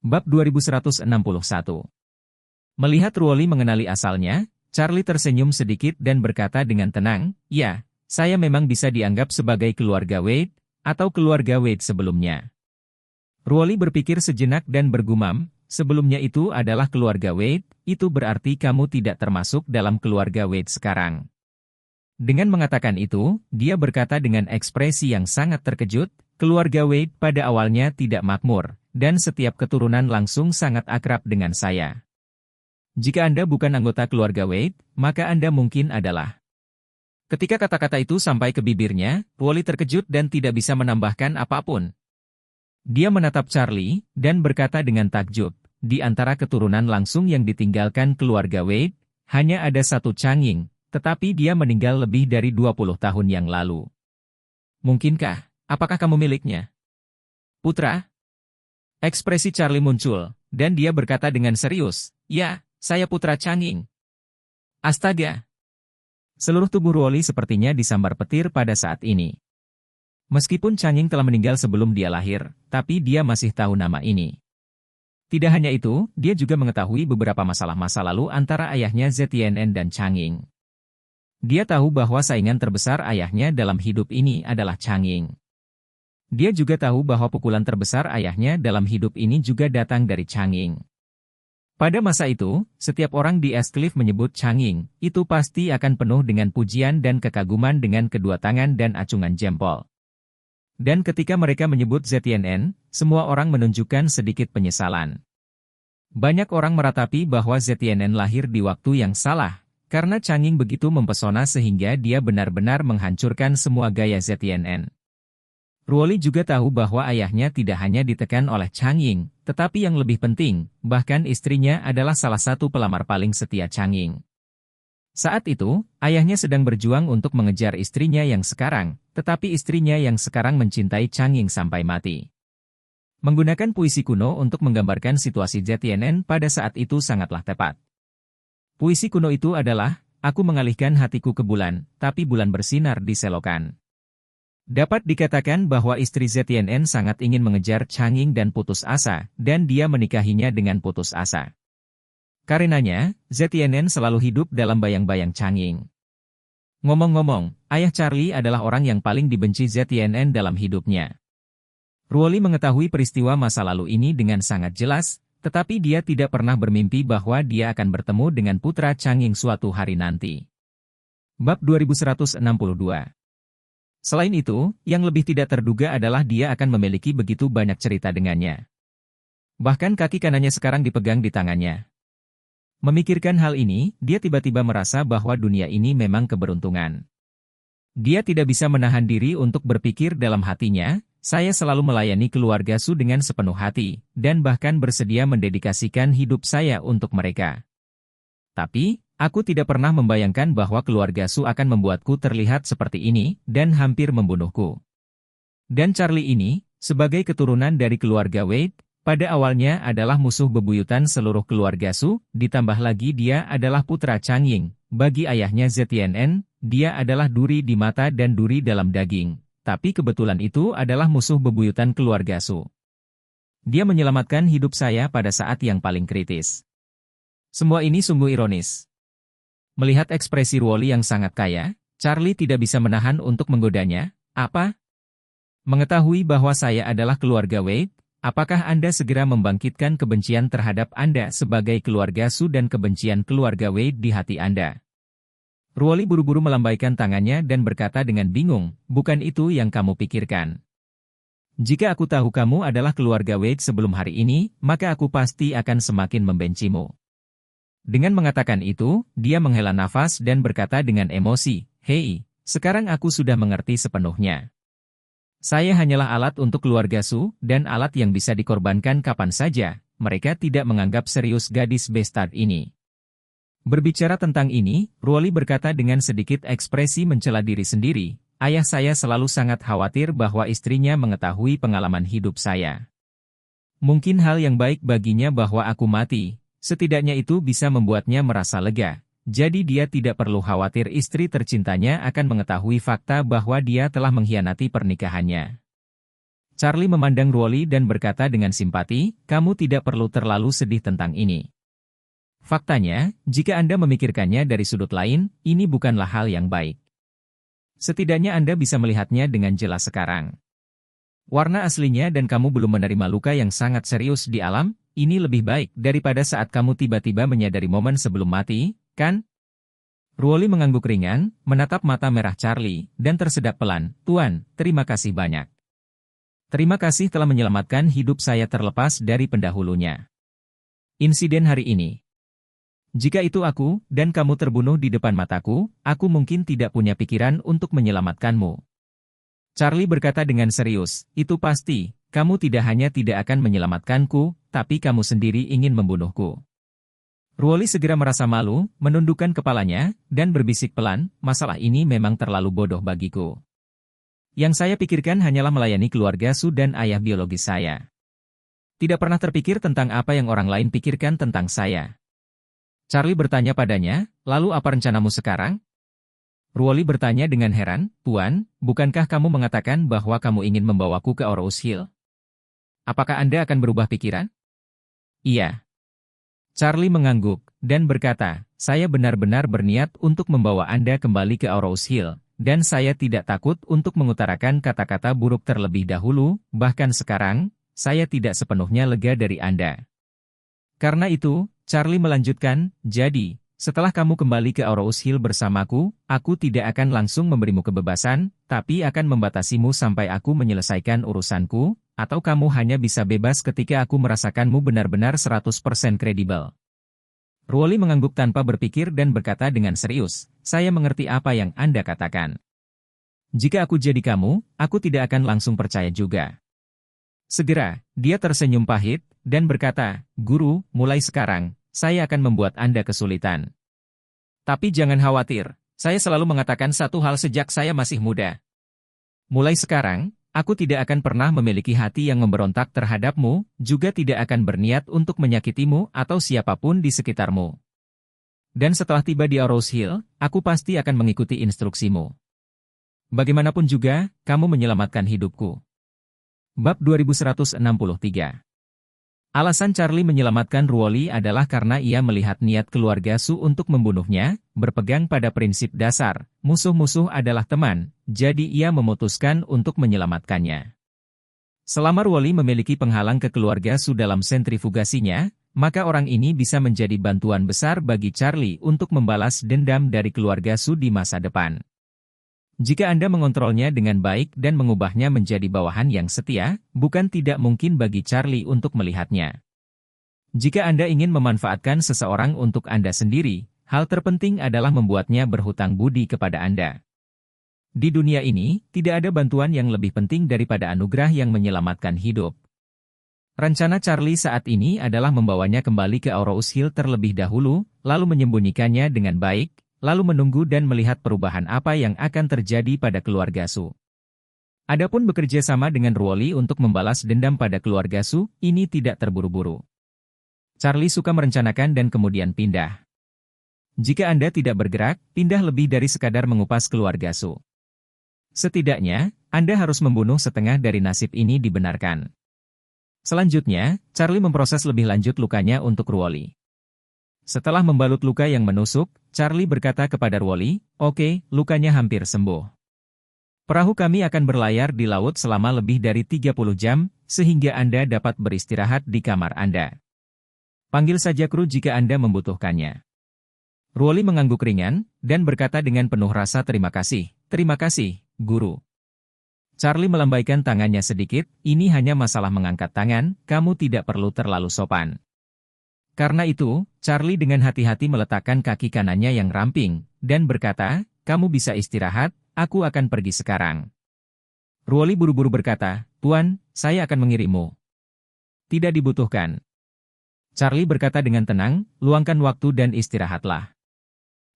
Bab 2161. Melihat Ruoli mengenali asalnya, Charlie tersenyum sedikit dan berkata dengan tenang, "Ya, saya memang bisa dianggap sebagai keluarga Wade, atau keluarga Wade sebelumnya." Ruoli berpikir sejenak dan bergumam, "Sebelumnya itu adalah keluarga Wade, itu berarti kamu tidak termasuk dalam keluarga Wade sekarang." Dengan mengatakan itu, dia berkata dengan ekspresi yang sangat terkejut, "Keluarga Wade pada awalnya tidak makmur, dan setiap keturunan langsung sangat akrab dengan saya. Jika Anda bukan anggota keluarga Wade, maka Anda mungkin adalah." Ketika kata-kata itu sampai ke bibirnya, Ruoli terkejut dan tidak bisa menambahkan apapun. Dia menatap Charlie, dan berkata dengan takjub, "Di antara keturunan langsung yang ditinggalkan keluarga Wade, hanya ada satu Changing, tetapi dia meninggal lebih dari 20 tahun yang lalu. Mungkinkah, apakah kamu miliknya?" "Putra?" Ekspresi Charlie muncul, dan dia berkata dengan serius, "Ya, saya putra Changing." Astaga! Seluruh tubuh Ruoli sepertinya disambar petir pada saat ini. Meskipun Changing telah meninggal sebelum dia lahir, tapi dia masih tahu nama ini. Tidak hanya itu, dia juga mengetahui beberapa masalah masa lalu antara ayahnya Zetienen dan Changing. Dia tahu bahwa saingan terbesar ayahnya dalam hidup ini adalah Changing. Dia juga tahu bahwa pukulan terbesar ayahnya dalam hidup ini juga datang dari Changing. Pada masa itu, setiap orang di Eastcliff menyebut Changing, itu pasti akan penuh dengan pujian dan kekaguman dengan kedua tangan dan acungan jempol. Dan ketika mereka menyebut Zetienen, semua orang menunjukkan sedikit penyesalan. Banyak orang meratapi bahwa Zetienen lahir di waktu yang salah, karena Changing begitu mempesona sehingga dia benar-benar menghancurkan semua gaya Zetienen. Ruoli juga tahu bahwa ayahnya tidak hanya ditekan oleh Changing, tetapi yang lebih penting, bahkan istrinya adalah salah satu pelamar paling setia Changing. Saat itu, ayahnya sedang berjuang untuk mengejar istrinya yang sekarang, tetapi istrinya yang sekarang mencintai Changing sampai mati. Menggunakan puisi kuno untuk menggambarkan situasi Zetienen pada saat itu sangatlah tepat. Puisi kuno itu adalah, "Aku mengalihkan hatiku ke bulan, tapi bulan bersinar di selokan." Dapat dikatakan bahwa istri Zetienen sangat ingin mengejar Changing dan putus asa, dan dia menikahinya dengan putus asa. Karenanya, Zetienen selalu hidup dalam bayang-bayang Changing. Ngomong-ngomong, ayah Charlie adalah orang yang paling dibenci Zetienen dalam hidupnya. Ruoli mengetahui peristiwa masa lalu ini dengan sangat jelas, tetapi dia tidak pernah bermimpi bahwa dia akan bertemu dengan putra Changing suatu hari nanti. Bab 2162. Selain itu, yang lebih tidak terduga adalah dia akan memiliki begitu banyak cerita dengannya. Bahkan kaki kanannya sekarang dipegang di tangannya. Memikirkan hal ini, dia tiba-tiba merasa bahwa dunia ini memang keberuntungan. Dia tidak bisa menahan diri untuk berpikir dalam hatinya, "Saya selalu melayani keluarga Su dengan sepenuh hati, dan bahkan bersedia mendedikasikan hidup saya untuk mereka. Tapi, aku tidak pernah membayangkan bahwa keluarga Su akan membuatku terlihat seperti ini, dan hampir membunuhku." Dan Charlie ini, sebagai keturunan dari keluarga Wade, pada awalnya adalah musuh bebuyutan seluruh keluarga Su, ditambah lagi dia adalah putra Changing. Bagi ayahnya Zetienen, dia adalah duri di mata dan duri dalam daging, tapi kebetulan itu adalah musuh bebuyutan keluarga Su. Dia menyelamatkan hidup saya pada saat yang paling kritis. Semua ini sungguh ironis. Melihat ekspresi Ruoli yang sangat kaya, Charlie tidak bisa menahan untuk menggodanya. "Apa? Mengetahui bahwa saya adalah keluarga Wade, apakah Anda segera membangkitkan kebencian terhadap Anda sebagai keluarga Su dan kebencian keluarga Wade di hati Anda?" Ruoli buru-buru melambaikan tangannya dan berkata dengan bingung, "Bukan itu yang kamu pikirkan. Jika aku tahu kamu adalah keluarga Wade sebelum hari ini, maka aku pasti akan semakin membencimu." Dengan mengatakan itu, dia menghela nafas dan berkata dengan emosi, "Hei, sekarang aku sudah mengerti sepenuhnya. Saya hanyalah alat untuk keluarga Su, dan alat yang bisa dikorbankan kapan saja. Mereka tidak menganggap serius gadis Bestad ini." Berbicara tentang ini, Ruoli berkata dengan sedikit ekspresi mencela diri sendiri, "Ayah saya selalu sangat khawatir bahwa istrinya mengetahui pengalaman hidup saya. Mungkin hal yang baik baginya bahwa aku mati. Setidaknya itu bisa membuatnya merasa lega, jadi dia tidak perlu khawatir istri tercintanya akan mengetahui fakta bahwa dia telah mengkhianati pernikahannya." Charlie memandang Ruoli dan berkata dengan simpati, kamu tidak perlu terlalu sedih tentang ini. Faktanya, jika Anda memikirkannya dari sudut lain, ini bukanlah hal yang baik. Setidaknya Anda bisa melihatnya dengan jelas sekarang. Warna aslinya dan kamu belum menerima luka yang sangat serius di alam, ini lebih baik daripada saat kamu tiba-tiba menyadari momen sebelum mati, kan? Ruoli mengangguk ringan, menatap mata merah Charlie, dan tersedak pelan, Tuan, terima kasih banyak. Terima kasih telah menyelamatkan hidup saya terlepas dari pendahulunya. Insiden hari ini. Jika itu aku, dan kamu terbunuh di depan mataku, aku mungkin tidak punya pikiran untuk menyelamatkanmu. Charlie berkata dengan serius, itu pasti, kamu tidak hanya tidak akan menyelamatkanku, tapi kamu sendiri ingin membunuhku. Ruoli segera merasa malu, menundukkan kepalanya, dan berbisik pelan, masalah ini memang terlalu bodoh bagiku. Yang saya pikirkan hanyalah melayani keluarga Su dan ayah biologis saya. Tidak pernah terpikir tentang apa yang orang lain pikirkan tentang saya. Charlie bertanya padanya, lalu apa rencanamu sekarang? Ruoli bertanya dengan heran, Tuan, bukankah kamu mengatakan bahwa kamu ingin membawaku ke Orous Hill? Apakah Anda akan berubah pikiran? Iya. Charlie mengangguk, dan berkata, saya benar-benar berniat untuk membawa Anda kembali ke Orous Hill, dan saya tidak takut untuk mengutarakan kata-kata buruk terlebih dahulu, bahkan sekarang, saya tidak sepenuhnya lega dari Anda. Karena itu, Charlie melanjutkan, jadi, setelah kamu kembali ke Orous Hill bersamaku, aku tidak akan langsung memberimu kebebasan, tapi akan membatasimu sampai aku menyelesaikan urusanku, atau kamu hanya bisa bebas ketika aku merasakanmu benar-benar 100% kredibel. Ruoli mengangguk tanpa berpikir dan berkata dengan serius, saya mengerti apa yang Anda katakan. Jika aku jadi kamu, aku tidak akan langsung percaya juga. Segera, dia tersenyum pahit, dan berkata, Guru, mulai sekarang, saya akan membuat Anda kesulitan. Tapi jangan khawatir, saya selalu mengatakan satu hal sejak saya masih muda. Mulai sekarang, aku tidak akan pernah memiliki hati yang memberontak terhadapmu, juga tidak akan berniat untuk menyakitimu atau siapapun di sekitarmu. Dan setelah tiba di Orous Hill, aku pasti akan mengikuti instruksimu. Bagaimanapun juga, kamu menyelamatkan hidupku. Bab 2163. Alasan Charlie menyelamatkan Ruoli adalah karena ia melihat niat keluarga Su untuk membunuhnya, berpegang pada prinsip dasar, musuh-musuh adalah teman, jadi ia memutuskan untuk menyelamatkannya. Selama Ruoli memiliki penghalang ke keluarga Su dalam sentrifugasinya, maka orang ini bisa menjadi bantuan besar bagi Charlie untuk membalas dendam dari keluarga Su di masa depan. Jika Anda mengontrolnya dengan baik dan mengubahnya menjadi bawahan yang setia, bukan tidak mungkin bagi Charlie untuk melihatnya. Jika Anda ingin memanfaatkan seseorang untuk Anda sendiri, hal terpenting adalah membuatnya berhutang budi kepada Anda. Di dunia ini, tidak ada bantuan yang lebih penting daripada anugerah yang menyelamatkan hidup. Rencana Charlie saat ini adalah membawanya kembali ke Orous Hill terlebih dahulu, lalu menyembunyikannya dengan baik, lalu menunggu dan melihat perubahan apa yang akan terjadi pada keluarga Su. Adapun bekerja sama dengan Ruoli untuk membalas dendam pada keluarga Su, ini tidak terburu-buru. Charlie suka merencanakan dan kemudian pindah. Jika Anda tidak bergerak, pindah lebih dari sekadar mengupas keluarga Su. Setidaknya, Anda harus membunuh setengah dari nasib ini dibenarkan. Selanjutnya, Charlie memproses lebih lanjut lukanya untuk Ruoli. Setelah membalut luka yang menusuk, Charlie berkata kepada Ruoli, oke, lukanya hampir sembuh. Perahu kami akan berlayar di laut selama lebih dari 30 jam, sehingga Anda dapat beristirahat di kamar Anda. Panggil saja kru jika Anda membutuhkannya. Ruoli mengangguk ringan, dan berkata dengan penuh rasa terima kasih, Guru. Charlie melambaikan tangannya sedikit, ini hanya masalah mengangkat tangan, kamu tidak perlu terlalu sopan. Karena itu, Charlie dengan hati-hati meletakkan kaki kanannya yang ramping, dan berkata, kamu bisa istirahat, aku akan pergi sekarang. Ruoli buru-buru berkata, Tuan, saya akan mengirimmu. Tidak dibutuhkan. Charlie berkata dengan tenang, luangkan waktu dan istirahatlah.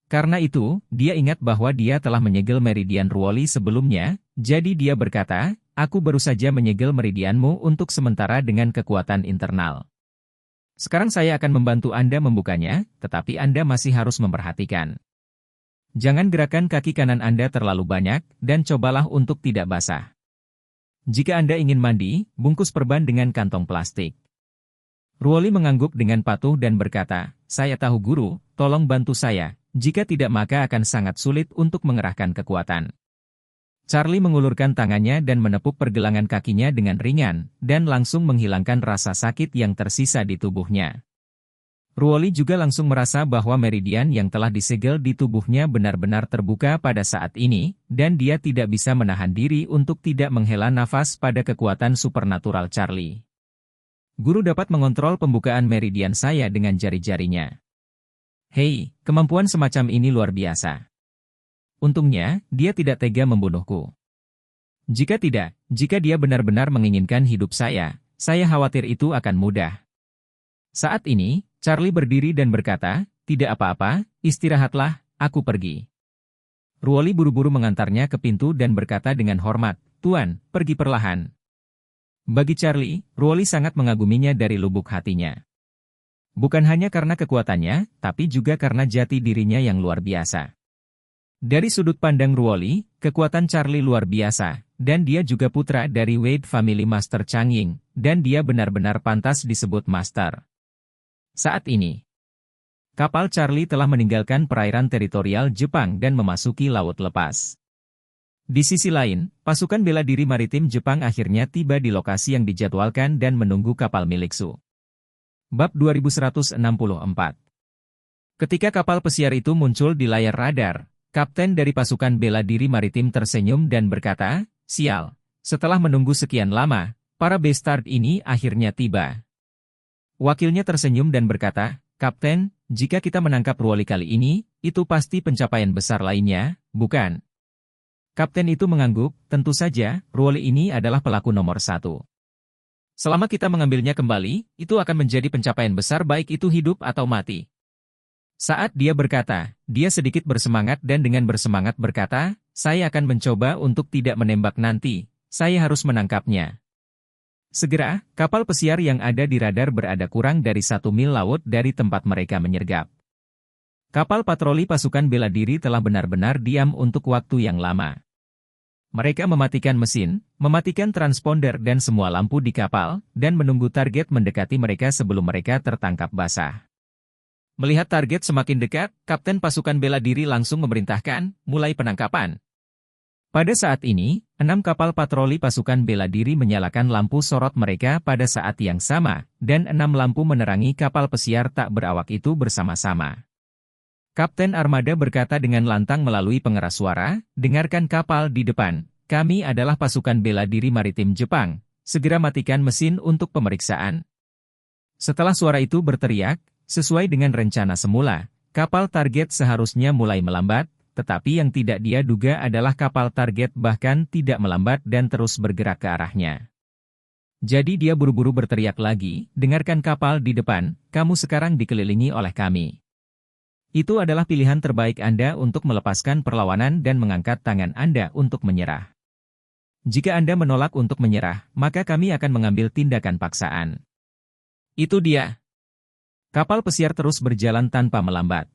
Karena itu, dia ingat bahwa dia telah menyegel meridian Ruoli sebelumnya, jadi dia berkata, aku baru saja menyegel meridianmu untuk sementara dengan kekuatan internal. Sekarang saya akan membantu Anda membukanya, tetapi Anda masih harus memperhatikan. Jangan gerakan kaki kanan Anda terlalu banyak, dan cobalah untuk tidak basah. Jika Anda ingin mandi, bungkus perban dengan kantong plastik. Ruoli mengangguk dengan patuh dan berkata, saya tahu guru, tolong bantu saya, jika tidak maka akan sangat sulit untuk mengerahkan kekuatan. Charlie mengulurkan tangannya dan menepuk pergelangan kakinya dengan ringan, dan langsung menghilangkan rasa sakit yang tersisa di tubuhnya. Ruoli juga langsung merasa bahwa meridian yang telah disegel di tubuhnya benar-benar terbuka pada saat ini, dan dia tidak bisa menahan diri untuk tidak menghela nafas pada kekuatan supernatural Charlie. Guru dapat mengontrol pembukaan meridian saya dengan jari-jarinya. Hei, kemampuan semacam ini luar biasa. Untungnya, dia tidak tega membunuhku. Jika tidak, jika dia benar-benar menginginkan hidup saya khawatir itu akan mudah. Saat ini, Charlie berdiri dan berkata, tidak apa-apa, istirahatlah, aku pergi. Ruoli buru-buru mengantarnya ke pintu dan berkata dengan hormat, Tuan, pergi perlahan. Bagi Charlie, Ruoli sangat mengaguminya dari lubuk hatinya. Bukan hanya karena kekuatannya, tapi juga karena jati dirinya yang luar biasa. Dari sudut pandang Ruoli, kekuatan Charlie luar biasa, dan dia juga putra dari Wade Family Master Changying, dan dia benar-benar pantas disebut Master. Saat ini, kapal Charlie telah meninggalkan perairan teritorial Jepang dan memasuki Laut Lepas. Di sisi lain, pasukan bela diri maritim Jepang akhirnya tiba di lokasi yang dijadwalkan dan menunggu kapal milik Su. Bab 2164. Ketika kapal pesiar itu muncul di layar radar, kapten dari pasukan bela diri maritim tersenyum dan berkata, sial, setelah menunggu sekian lama, para bastard ini akhirnya tiba. Wakilnya tersenyum dan berkata, Kapten, jika kita menangkap Ruoli kali ini, itu pasti pencapaian besar lainnya, bukan? Kapten itu mengangguk, tentu saja, Ruoli ini adalah pelaku nomor 1. Selama kita mengambilnya kembali, itu akan menjadi pencapaian besar baik itu hidup atau mati. Saat dia berkata, dia sedikit bersemangat dan dengan bersemangat berkata, saya akan mencoba untuk tidak menembak nanti, saya harus menangkapnya. Segera, kapal pesiar yang ada di radar berada kurang dari 1 mil laut dari tempat mereka menyergap. Kapal patroli pasukan bela diri telah benar-benar diam untuk waktu yang lama. Mereka mematikan mesin, mematikan transponder dan semua lampu di kapal, dan menunggu target mendekati mereka sebelum mereka tertangkap basah. Melihat target semakin dekat, kapten pasukan bela diri langsung memerintahkan, mulai penangkapan. Pada saat ini, 6 kapal patroli pasukan bela diri menyalakan lampu sorot mereka pada saat yang sama, dan 6 lampu menerangi kapal pesiar tak berawak itu bersama-sama. Kapten armada berkata dengan lantang melalui pengeras suara, dengarkan kapal di depan, kami adalah pasukan bela diri maritim Jepang, segera matikan mesin untuk pemeriksaan. Setelah suara itu berteriak, sesuai dengan rencana semula, kapal target seharusnya mulai melambat, tetapi yang tidak dia duga adalah kapal target bahkan tidak melambat dan terus bergerak ke arahnya. Jadi dia buru-buru berteriak lagi, dengarkan kapal di depan, kamu sekarang dikelilingi oleh kami. Itu adalah pilihan terbaik Anda untuk melepaskan perlawanan dan mengangkat tangan Anda untuk menyerah. Jika Anda menolak untuk menyerah, maka kami akan mengambil tindakan paksaan. Itu dia. Kapal pesiar terus berjalan tanpa melambat.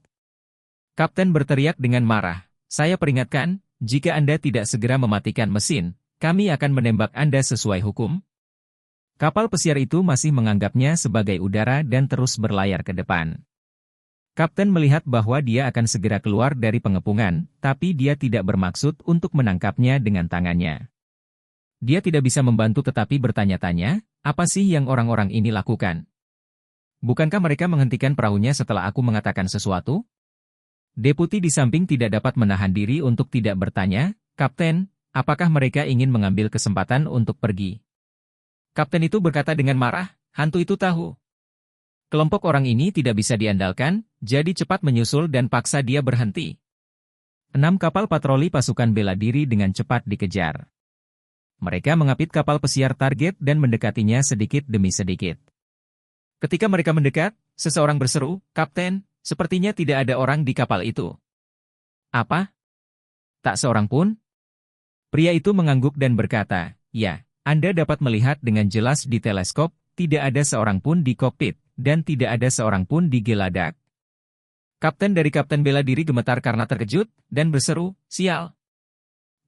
Kapten berteriak dengan marah, saya peringatkan, jika Anda tidak segera mematikan mesin, kami akan menembak Anda sesuai hukum. Kapal pesiar itu masih menganggapnya sebagai udara dan terus berlayar ke depan. Kapten melihat bahwa dia akan segera keluar dari pengepungan, tapi dia tidak bermaksud untuk menangkapnya dengan tangannya. Dia tidak bisa membantu tetapi bertanya-tanya, apa sih yang orang-orang ini lakukan? Bukankah mereka menghentikan perahunya setelah aku mengatakan sesuatu? Deputi di samping tidak dapat menahan diri untuk tidak bertanya, Kapten, apakah mereka ingin mengambil kesempatan untuk pergi? Kapten itu berkata dengan marah, hantu itu tahu. Kelompok orang ini tidak bisa diandalkan, jadi cepat menyusul dan paksa dia berhenti. 6 kapal patroli pasukan bela diri dengan cepat dikejar. Mereka mengapit kapal pesiar target dan mendekatinya sedikit demi sedikit. Ketika mereka mendekat, seseorang berseru, Kapten, sepertinya tidak ada orang di kapal itu. Apa? Tak seorang pun? Pria itu mengangguk dan berkata, ya, Anda dapat melihat dengan jelas di teleskop, tidak ada seorang pun di kokpit, dan tidak ada seorang pun di geladak. Kapten dari kapten bela diri gemetar karena terkejut, dan berseru, sial.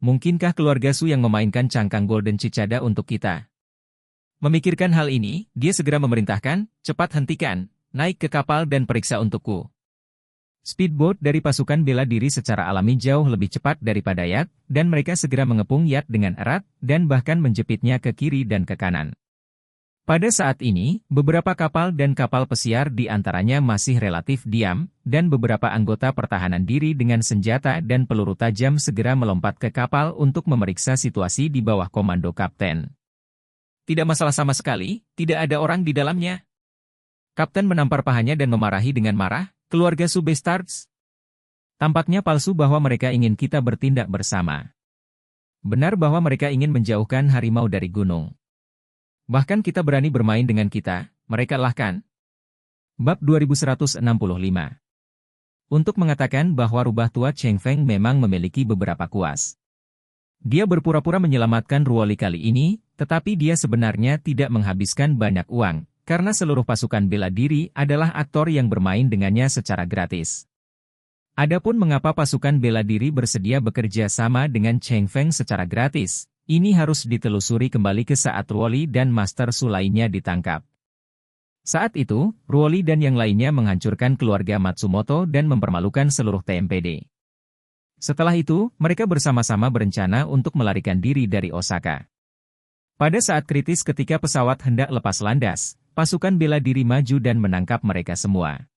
mungkinkah keluarga Su yang memainkan cangkang Golden Cicada untuk kita? Memikirkan hal ini, dia segera memerintahkan, cepat hentikan, naik ke kapal dan periksa untukku. Speedboat dari pasukan bela diri secara alami jauh lebih cepat daripada yacht, dan mereka segera mengepung yacht dengan erat, dan bahkan menjepitnya ke kiri dan ke kanan. Pada saat ini, beberapa kapal dan kapal pesiar di antaranya masih relatif diam, dan beberapa anggota pertahanan diri dengan senjata dan peluru tajam segera melompat ke kapal untuk memeriksa situasi di bawah komando kapten. Tidak masalah sama sekali, tidak ada orang di dalamnya. Kapten menampar pahanya dan memarahi dengan marah, keluarga Su Bastards. Tampaknya palsu bahwa mereka ingin kita bertindak bersama. Benar bahwa mereka ingin menjauhkan harimau dari gunung. Bahkan kita berani bermain dengan kita, mereka lah kan? Bab 2165. Untuk mengatakan bahwa rubah tua Cheng Feng memang memiliki beberapa kuas. Dia berpura-pura menyelamatkan Ruoli kali ini, tetapi dia sebenarnya tidak menghabiskan banyak uang, karena seluruh pasukan bela diri adalah aktor yang bermain dengannya secara gratis. Adapun mengapa pasukan bela diri bersedia bekerja sama dengan Cheng Feng secara gratis, ini harus ditelusuri kembali ke saat Ruoli dan Master Su lainnya ditangkap. Saat itu, Ruoli dan yang lainnya menghancurkan keluarga Matsumoto dan mempermalukan seluruh TMPD. Setelah itu, mereka bersama-sama berencana untuk melarikan diri dari Osaka. Pada saat kritis ketika pesawat hendak lepas landas, pasukan bela diri maju dan menangkap mereka semua.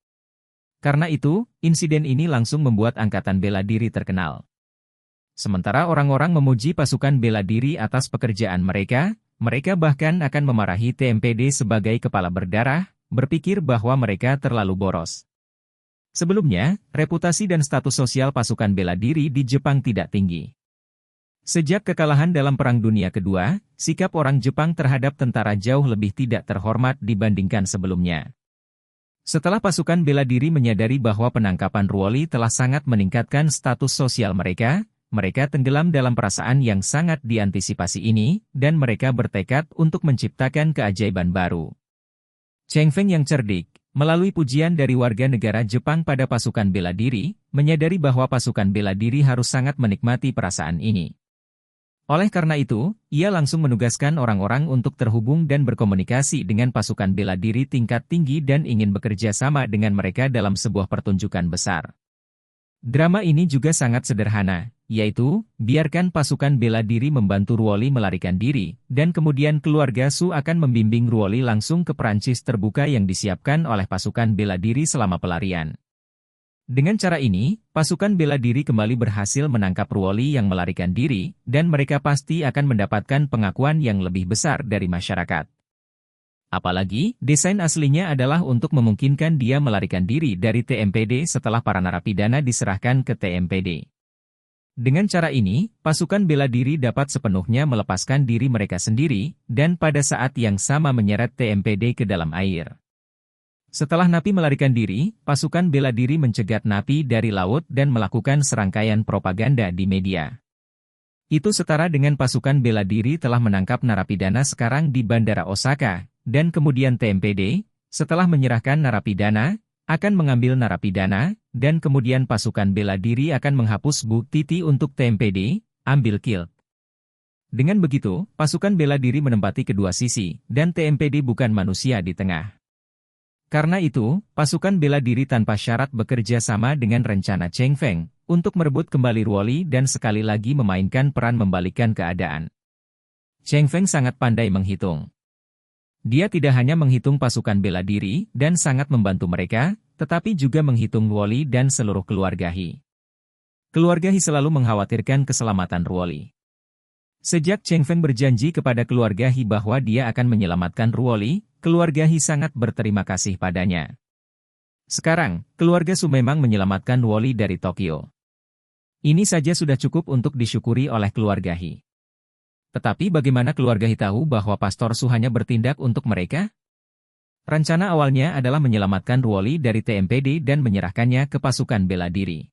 Karena itu, insiden ini langsung membuat angkatan bela diri terkenal. Sementara orang-orang memuji pasukan bela diri atas pekerjaan mereka, mereka bahkan akan memarahi TMPD sebagai kepala berdarah, berpikir bahwa mereka terlalu boros. Sebelumnya, reputasi dan status sosial pasukan bela diri di Jepang tidak tinggi. Sejak kekalahan dalam Perang Dunia Kedua, sikap orang Jepang terhadap tentara jauh lebih tidak terhormat dibandingkan sebelumnya. Setelah pasukan bela diri menyadari bahwa penangkapan Ruoli telah sangat meningkatkan status sosial mereka, mereka tenggelam dalam perasaan yang sangat diantisipasi ini, dan mereka bertekad untuk menciptakan keajaiban baru. Cheng Feng yang cerdik, melalui pujian dari warga negara Jepang pada pasukan bela diri, menyadari bahwa pasukan bela diri harus sangat menikmati perasaan ini. Oleh karena itu, ia langsung menugaskan orang-orang untuk terhubung dan berkomunikasi dengan pasukan bela diri tingkat tinggi dan ingin bekerja sama dengan mereka dalam sebuah pertunjukan besar. Drama ini juga sangat sederhana, yaitu, biarkan pasukan bela diri membantu Ruoli melarikan diri, dan kemudian keluarga Su akan membimbing Ruoli langsung ke Perancis terbuka yang disiapkan oleh pasukan bela diri selama pelarian. Dengan cara ini, pasukan bela diri kembali berhasil menangkap Ruoli yang melarikan diri, dan mereka pasti akan mendapatkan pengakuan yang lebih besar dari masyarakat. Apalagi, desain aslinya adalah untuk memungkinkan dia melarikan diri dari TMPD setelah para narapidana diserahkan ke TMPD. Dengan cara ini, pasukan bela diri dapat sepenuhnya melepaskan diri mereka sendiri, dan pada saat yang sama menyeret TMPD ke dalam air. Setelah napi melarikan diri, pasukan bela diri mencegat napi dari laut dan melakukan serangkaian propaganda di media. Itu setara dengan pasukan bela diri telah menangkap narapidana sekarang di Bandara Osaka, dan kemudian TMPD, setelah menyerahkan narapidana, akan mengambil narapidana, dan kemudian pasukan bela diri akan menghapus bukti untuk TMPD, ambil kill. Dengan begitu, pasukan bela diri menempati kedua sisi, dan TMPD bukan manusia di tengah. Karena itu, pasukan bela diri tanpa syarat bekerja sama dengan rencana Cheng Feng, untuk merebut kembali Ruoli dan sekali lagi memainkan peran membalikkan keadaan. Cheng Feng sangat pandai menghitung. Dia tidak hanya menghitung pasukan bela diri dan sangat membantu mereka, tetapi juga menghitung Ruoli dan seluruh keluarga Hi. Keluarga Hi selalu mengkhawatirkan keselamatan Ruoli. Sejak Cheng Feng berjanji kepada keluarga Hi bahwa dia akan menyelamatkan Ruoli, keluarga Hi sangat berterima kasih padanya. Sekarang, keluarga Su memang menyelamatkan Ruoli dari Tokyo. Ini saja sudah cukup untuk disyukuri oleh keluarga Hi. Tetapi bagaimana keluarga Hi tahu bahwa Pastor Su hanya bertindak untuk mereka? Rencana awalnya adalah menyelamatkan Ruoli dari TMPD dan menyerahkannya ke pasukan bela diri.